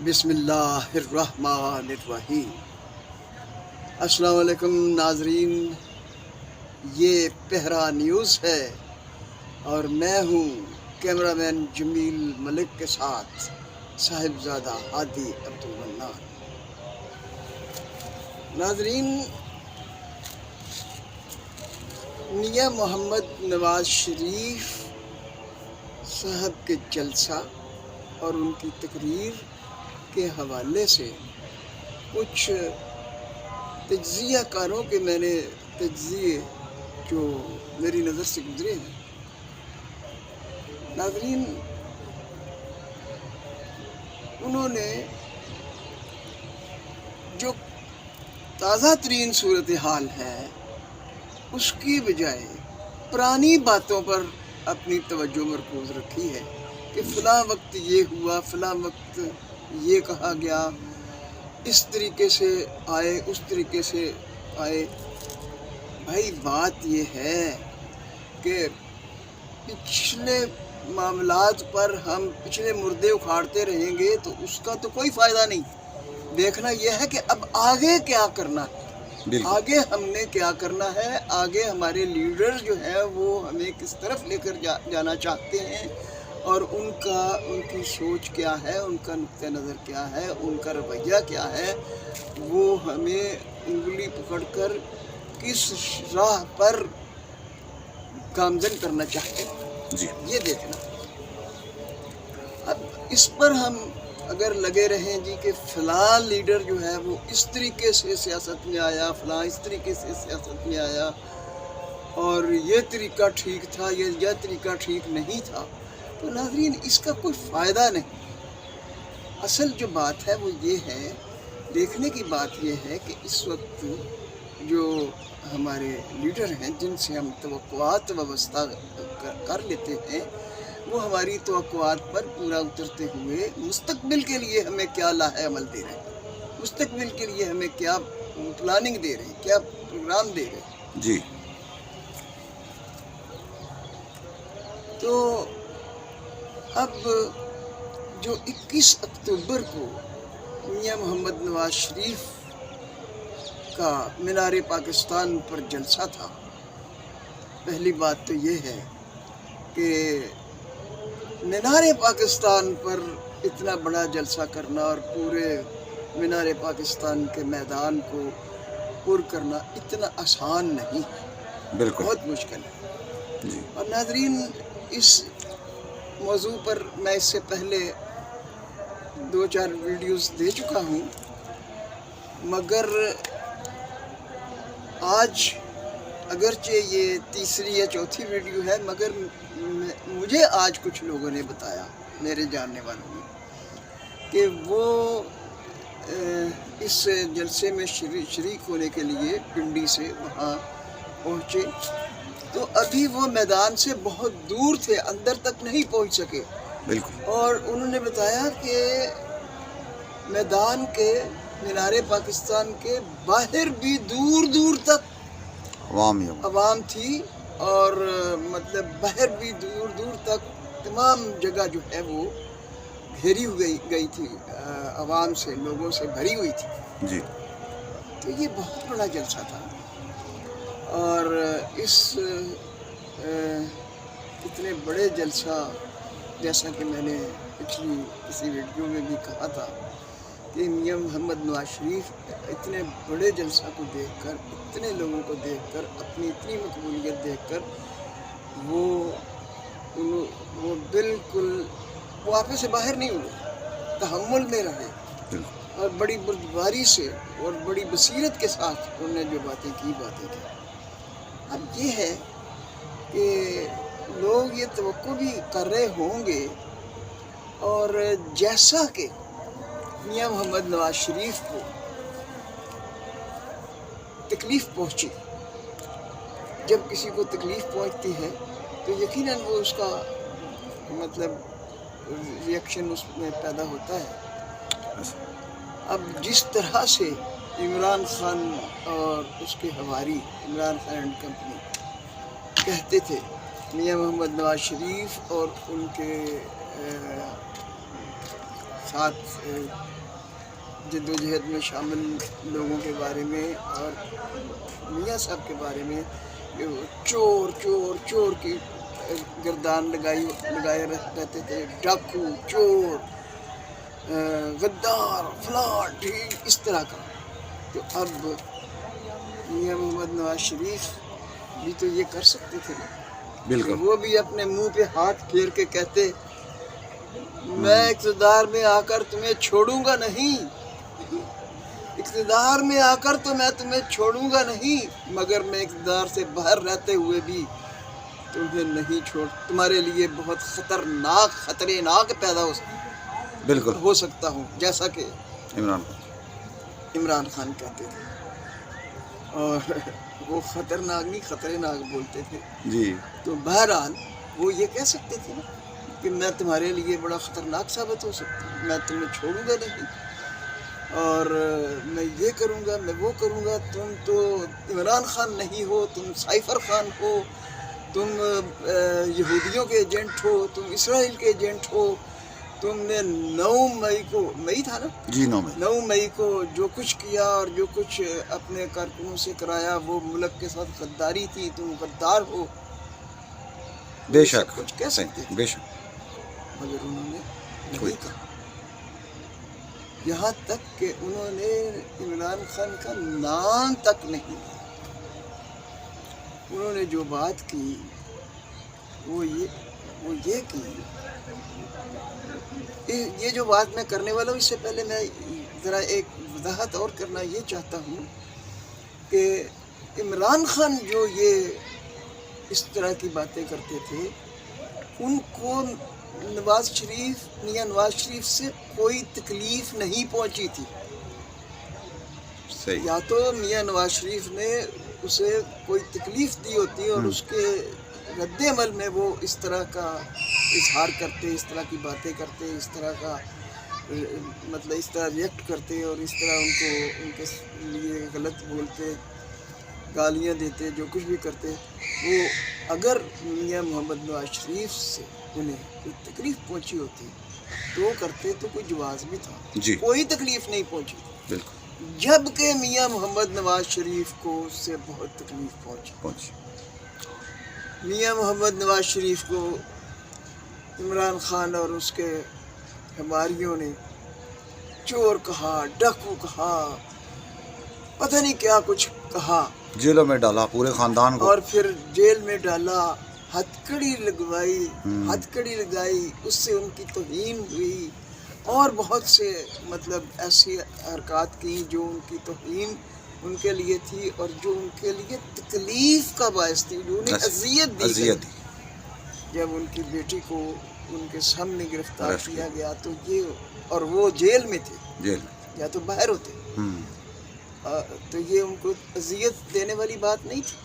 بسم اللہ الرحمن الرحیم۔ السلام علیکم ناظرین، یہ پہرا نیوز ہے اور میں ہوں کیمرہ مین جمیل ملک کے ساتھ صاحبزادہ ہادی عبدالمنان۔ ناظرین، میاں محمد نواز شریف صاحب کے جلسہ اور ان کی تقریر کے حوالے سے کچھ تجزیہ کاروں کے میں نے تجزیے جو میری نظر سے گزرے ہیں۔ ناظرین، انہوں نے جو تازہ ترین صورتحال ہے اس کی بجائے پرانی باتوں پر اپنی توجہ مرکوز رکھی ہے کہ فلاں وقت یہ ہوا، فلاں وقت یہ کہا گیا، اس طریقے سے آئے، اس طریقے سے آئے۔ بھائی بات یہ ہے کہ پچھلے معاملات پر ہم پچھلے مردے اکھاڑتے رہیں گے تو اس کا تو کوئی فائدہ نہیں۔ دیکھنا یہ ہے کہ اب آگے کیا کرنا ہے، آگے ہم نے کیا کرنا ہے، آگے ہمارے لیڈر جو ہیں وہ ہمیں کس طرف لے کر جانا چاہتے ہیں اور ان کی سوچ کیا ہے، ان کا نقطہ نظر کیا ہے، ان کا رویہ کیا ہے، وہ ہمیں انگلی پکڑ کر کس راہ پر گامزن کرنا چاہتے ہیں، یہ دیکھنا۔ اب اس پر ہم اگر لگے رہیں جی کہ فلاں لیڈر جو ہے وہ اس طریقے سے سیاست میں آیا، فلاں اس طریقے سے سیاست میں آیا اور یہ طریقہ ٹھیک تھا، یہ طریقہ ٹھیک نہیں تھا، تو ناظرین اس کا کوئی فائدہ نہیں۔ اصل جو بات ہے وہ یہ ہے، دیکھنے کی بات یہ ہے کہ اس وقت جو ہمارے لیڈر ہیں جن سے ہم توقعات وابستہ کر لیتے ہیں، وہ ہماری توقعات پر پورا اترتے ہوئے مستقبل کے لیے ہمیں کیا لاہ عمل دے رہے ہیں، مستقبل کے لیے ہمیں کیا پلاننگ دے رہے ہیں، کیا پروگرام دے رہے ہیں۔ جی تو اب جو 21 اکتوبر کو میاں محمد نواز شریف کا مینار پاکستان پر جلسہ تھا، پہلی بات تو یہ ہے کہ مینار پاکستان پر اتنا بڑا جلسہ کرنا اور پورے مینار پاکستان کے میدان کو پر کرنا اتنا آسان نہیں ہے، بالکل بہت مشکل ہے۔ جی اور ناظرین، اس موضوع پر میں اس سے پہلے 2-4 ویڈیوز دے چکا ہوں، مگر آج اگرچہ یہ تیسری یا چوتھی ویڈیو ہے، مگر مجھے آج کچھ لوگوں نے بتایا، میرے جاننے والوں نے، کہ وہ اس جلسے میں شریک ہونے کے لیے پنڈی سے وہاں پہنچے تو ابھی وہ میدان سے بہت دور تھے، اندر تک نہیں پہنچ سکے، بالکل اور انہوں نے بتایا کہ میدان کے مینار پاکستان کے باہر بھی دور دور تک عوام تھی، اور مطلب باہر بھی دور دور تک تمام جگہ جو ہے وہ گھیری گئی تھی، عوام سے، لوگوں سے بھری ہوئی تھی۔ جی تو یہ بہت بڑا جلسہ تھا، اور اس اتنے بڑے جلسہ، جیسا کہ میں نے پچھلی کسی ویڈیو میں بھی کہا تھا کہ میاں محمد نواز شریف اتنے بڑے جلسہ کو دیکھ کر، اتنے لوگوں کو دیکھ کر، اپنی اتنی مقبولیت دیکھ کر وہ بالکل واپس سے باہر نہیں ہوئے، تحمل میں رہے اور بڑی بردباری سے اور بڑی بصیرت کے ساتھ انہوں نے جو باتیں کی۔ اب یہ ہے کہ لوگ یہ توقع بھی کر رہے ہوں گے، اور جیسا کہ میاں محمد نواز شریف کو تکلیف پہنچی، جب کسی کو تکلیف پہنچتی ہے تو یقیناً وہ اس کا مطلب ریئیکشن اس میں پیدا ہوتا ہے۔ اب جس طرح سے عمران خان اور اس کے حواری عمران خان اینڈ کمپنی کہتے تھے میاں محمد نواز شریف اور ان کے ساتھ جدوجہد میں شامل لوگوں کے بارے میں اور میاں صاحب کے بارے میں کہ وہ چور چور چور کی گردان لگائے رہتے تھے، ڈاکو، چور، غدار، فلاں، ٹھیک اس طرح کا. تو اب میاں محمد نواز شریف بھی تو یہ کر سکتے تھے نا. بالکل. وہ بھی اپنے منہ پہ ہاتھ پھیر کے کہتے میں اقتدار میں آ کر تمہیں چھوڑوں گا نہیں، اقتدار میں آ کر تو میں تمہیں چھوڑوں گا نہیں، مگر میں اقتدار سے باہر رہتے ہوئے بھی تمہیں نہیں چھوڑ، تمہارے لیے بہت خطرے ناک پیدا بالکل ہو سکتا ہوں، جیسا کہ عمران خان کہتے تھے. اور وہ خطرناک نہیں خطرے ناک بولتے تھے. جی. تو بہرحال وہ یہ کہہ سکتے تھے نا کہ میں تمہارے لیے بڑا خطرناک ثابت ہو سکتا ہوں، میں تمہیں چھوڑوں گا نہیں، اور میں یہ کروں گا، میں وہ کروں گا. تم تو عمران خان نہیں ہو، تم سائفر خان ہو، تم یہودیوں کے ایجنٹ ہو، تم اسرائیل کے ایجنٹ ہو. تم نے 9 مئی کو، مئی تھا نا جی، 9 مئی کو جو کچھ کیا اور جو کچھ اپنے کارکنوں سے کرایا وہ ملک کے ساتھ غداری تھی، تم غدار ہو. بے شک کچھ کہہ سکتے تھے، بے شک. مگر انہوں نے نہیں کہا. یہاں تک کہ انہوں نے عمران خان کا نام تک نہیں لیا. انہوں نے جو بات کی وہ یہ کی. یہ جو بات میں کرنے والا ہوں، اس سے پہلے میں ذرا ایک وضاحت اور کرنا یہ چاہتا ہوں کہ عمران خان جو یہ اس طرح کی باتیں کرتے تھے، ان کو میاں نواز شریف سے کوئی تکلیف نہیں پہنچی تھی. صحیح. یا تو میاں نواز شریف نے اسے کوئی تکلیف دی ہوتی اور اس کے رد عمل میں وہ اس طرح کا اظہار کرتے، اس طرح کی باتیں کرتے، اس طرح کا مطلب اس طرح ریئیکٹ کرتے اور اس طرح ان کے لیے غلط بولتے، گالیاں دیتے، جو کچھ بھی کرتے. وہ اگر میاں محمد نواز شریف سے انہیں کوئی تکلیف پہنچی ہوتی تو وہ کرتے تو کوئی جواز بھی تھا. جی. کوئی تکلیف نہیں پہنچی. بالکل. جبکہ میاں محمد نواز شریف کو اس سے بہت تکلیف پہنچی. میاں محمد نواز شریف کو عمران خان اور اس کے ہماریوں نے چور کہا، ڈاکو کہا، پتہ نہیں کیا کچھ کہا، جیلوں میں ڈالا پورے خاندان کو، اور پھر جیل میں ڈالا، ہتھکڑی لگائی، اس سے ان کی توہین ہوئی اور بہت سے مطلب ایسی حرکات کی جو ان کی توہین ان کے لیے تھی اور جو ان کے لیے تکلیف کا باعث تھی، جو انہیں اذیت دی. جب ان کی بیٹی کو ان کے سامنے گرفتار کیا گیا تو یہ، اور وہ جیل میں تھے، یا تو باہر ہوتے، تو یہ ان کو اذیت دینے والی بات نہیں تھی.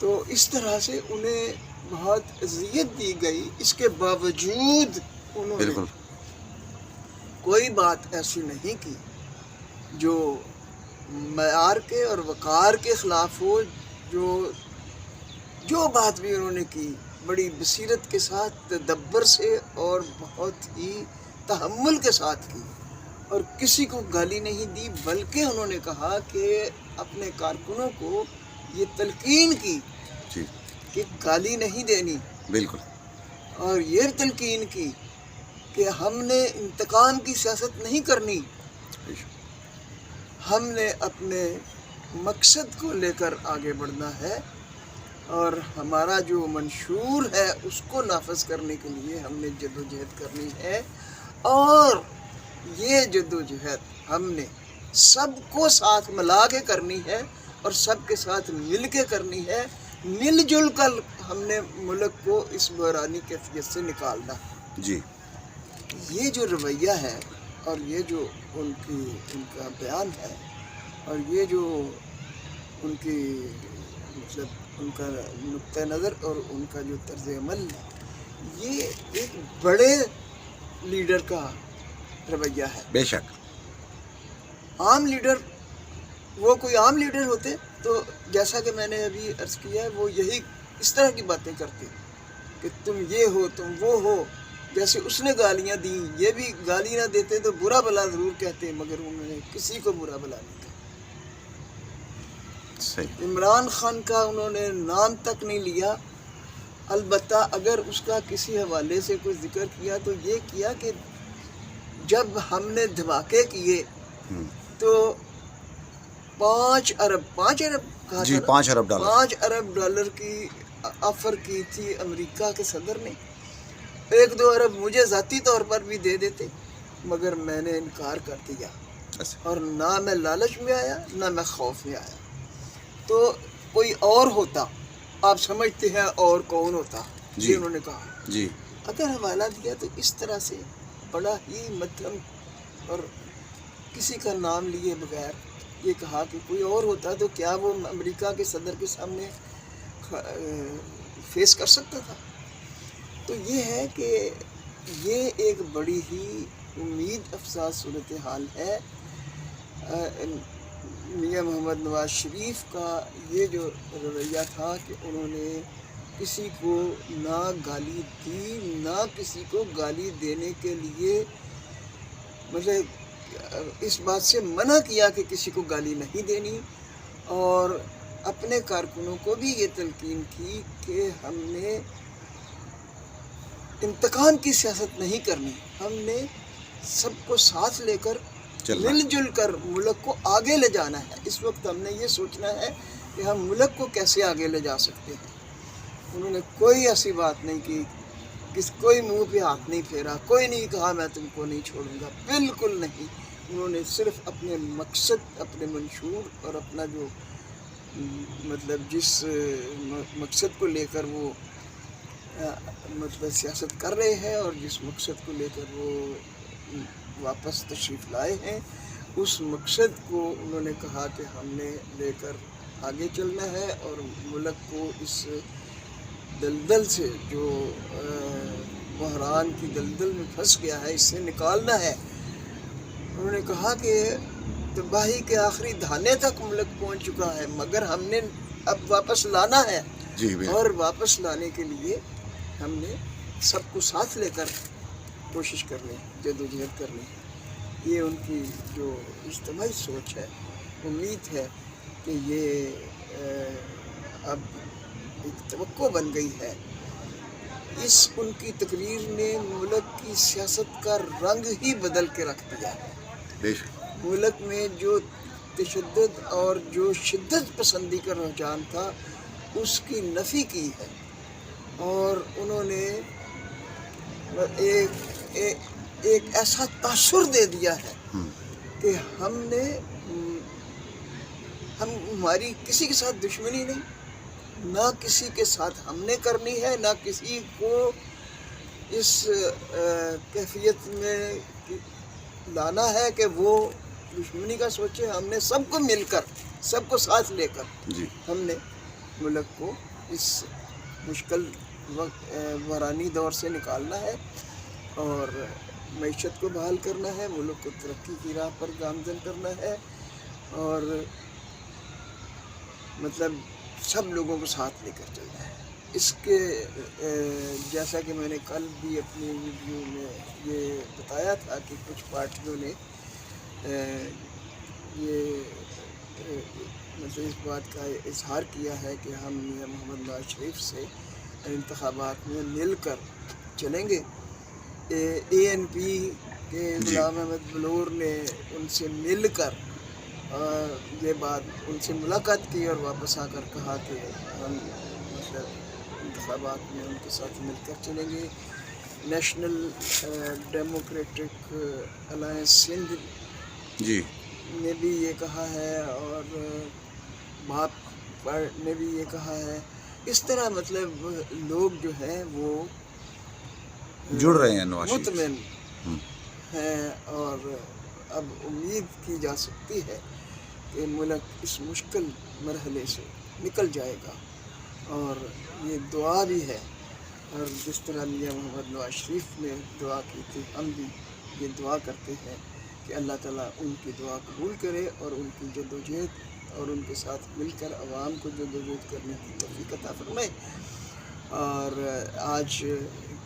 تو اس طرح سے انہیں بہت اذیت دی گئی. اس کے باوجود انہوں نے کوئی بات ایسی نہیں کی جو معیار کے اور وقار کے خلاف ہو. جو بات بھی انہوں نے کی بڑی بصیرت کے ساتھ، تدبر سے اور بہت ہی تحمل کے ساتھ کی، اور کسی کو گالی نہیں دی، بلکہ انہوں نے کہا کہ اپنے کارکنوں کو یہ تلقین کی کہ گالی نہیں دینی. بالکل. اور یہ تلقین کی کہ ہم نے انتقام کی سیاست نہیں کرنی، ہم نے اپنے مقصد کو لے کر آگے بڑھنا ہے اور ہمارا جو منشور ہے اس کو نافذ کرنے کے لیے ہم نے جدوجہد کرنی ہے. اور یہ جدوجہد ہم نے سب کو ساتھ ملا کے کرنی ہے اور سب کے ساتھ مل کے کرنی ہے. مل جل کر ہم نے ملک کو اس بحرانی کیفیت سے نکالنا. جی. یہ جو رویہ ہے اور یہ جو ان کا بیان ہے اور یہ جو ان کی مطلب ان کا نقطہ نظر اور ان کا جو طرز عمل ہے، یہ ایک بڑے لیڈر کا رویہ ہے. بے شک. عام لیڈر، وہ کوئی عام لیڈر ہوتے تو جیسا کہ میں نے ابھی عرض کیا ہے، وہ یہی اس طرح کی باتیں کرتے کہ تم یہ ہو، تم وہ ہو، جیسے اس نے گالیاں دیں، یہ بھی گالی نہ دیتے تو برا بلا ضرور کہتے، مگر انہوں نے کسی کو برا بلا نہیں کہا۔ صحیح، عمران خان کا انہوں نے نام تک نہیں لیا، البتہ اگر اس کا کسی حوالے سے کوئی ذکر کیا تو یہ کیا کہ جب ہم نے دھماکے کیے ہم، تو 5 ارب کہا جی تھا نا؟ 5 ارب ڈالر 5 ارب ڈالر کی آفر کی تھی امریکہ کے صدر نے، 1-2 ارب مجھے ذاتی طور پر بھی دے دیتے، مگر میں نے انکار کر دیا، ایسے، اور نہ میں لالچ میں آیا نہ میں خوف میں آیا۔ تو کوئی اور ہوتا، آپ سمجھتے ہیں اور کون ہوتا؟ جی۔ یہ انہوں نے کہا جی اگر حوالہ دیا تو اس طرح سے بڑا ہی مدھم اور کسی کا نام لیے بغیر یہ کہا کہ کوئی اور ہوتا تو کیا وہ امریکہ کے صدر کے سامنے فیس کر سکتا تھا؟ تو یہ ہے کہ یہ ایک بڑی ہی امید افزا صورتحال ہے۔ میاں محمد نواز شریف کا یہ جو رویہ تھا کہ انہوں نے کسی کو نہ گالی دی نہ کسی کو گالی دینے کے لیے مطلب اس بات سے منع کیا کہ کسی کو گالی نہیں دینی، اور اپنے کارکنوں کو بھی یہ تلقین کی کہ ہم نے انتقام کی سیاست نہیں کرنی، ہم نے سب کو ساتھ لے کر چلنا مل جل کر ملک کو آگے لے جانا ہے۔ اس وقت ہم نے یہ سوچنا ہے کہ ہم ملک کو کیسے آگے لے جا سکتے ہیں۔ انہوں نے کوئی ایسی بات نہیں کی، کوئی منہ پہ ہاتھ نہیں پھیرا، کوئی نہیں کہا میں تم کو نہیں چھوڑوں گا، بالکل نہیں۔ انہوں نے صرف اپنے مقصد، اپنے منشور اور اپنا جو مطلب جس مقصد کو لے کر وہ مطلب سیاست کر رہے ہیں اور جس مقصد کو لے کر وہ واپس تشریف لائے ہیں، اس مقصد کو انہوں نے کہا کہ ہم نے لے کر آگے چلنا ہے اور ملک کو اس دلدل سے جو بحران کی دلدل میں پھنس گیا ہے اس سے نکالنا ہے۔ انہوں نے کہا کہ تباہی کے آخری دھانے تک ملک پہنچ چکا ہے، مگر ہم نے اب واپس لانا ہے، جی بالکل، اور واپس لانے کے لیے ہم نے سب کو ساتھ لے کر کوشش کرنی، جدوجہد کرنی ہے۔ یہ ان کی جو اجتماعی سوچ ہے، امید ہے کہ یہ اب ایک توقع بن گئی ہے۔ اس ان کی تقریر نے ملک کی سیاست کا رنگ ہی بدل کے رکھ دیا ہے۔ بے شک، ملک میں جو تشدد اور جو شدت پسندی کا رجحان تھا اس کی نفی کی ہے، اور انہوں نے ایک ایسا تاثر دے دیا ہے ہم، کہ ہماری کسی کے ساتھ دشمنی نہیں، نہ کسی کے ساتھ ہم نے کرنی ہے، نہ کسی کو اس کیفیت میں لانا ہے کہ وہ دشمنی کا سوچے۔ ہم نے سب کو مل کر، سب کو ساتھ لے کر جی ہم نے ملک کو اس مشکل بحرانی دور سے نکالنا ہے اور معیشت کو بحال کرنا ہے، ملک کو ترقی کی راہ پر گامزن کرنا ہے، اور مطلب سب لوگوں کو ساتھ لے کر چلنا ہے۔ اس کے جیسا کہ میں نے کل بھی اپنی ویڈیو میں یہ بتایا تھا کہ کچھ پارٹیوں نے یہ مطلب اس بات کا اظہار کیا ہے کہ ہم میاں محمد نواز شریف سے انتخابات میں مل کر چلیں گے۔ اے این پی کے جی غلام احمد بلور نے ان سے مل کر یہ بات ان سے ملاقات کی اور واپس آ کر کہا کہ ہم مطلب انتخابات میں ان کے ساتھ مل کر چلیں گے۔ نیشنل ڈیموکریٹک الائنس سندھ جی نے بھی یہ کہا ہے، اور بھاپ نے بھی یہ کہا ہے۔ اس طرح مطلب لوگ جو ہیں وہ جڑ رہے ہیں نواز شریف سے۔ مطمئن ہم، ہیں، اور اب امید کی جا سکتی ہے کہ ملک اس مشکل مرحلے سے نکل جائے گا، اور یہ دعا بھی ہے۔ اور جس طرح میاں محمد نواز شریف نے دعا کی تھی، ہم بھی یہ دعا کرتے ہیں کہ اللہ تعالیٰ ان کی دعا قبول کرے اور ان کی جدوجہد اور ان کے ساتھ مل کر عوام کو جدوجہد کرنے کی توفیق عطا فرمائے۔ اور آج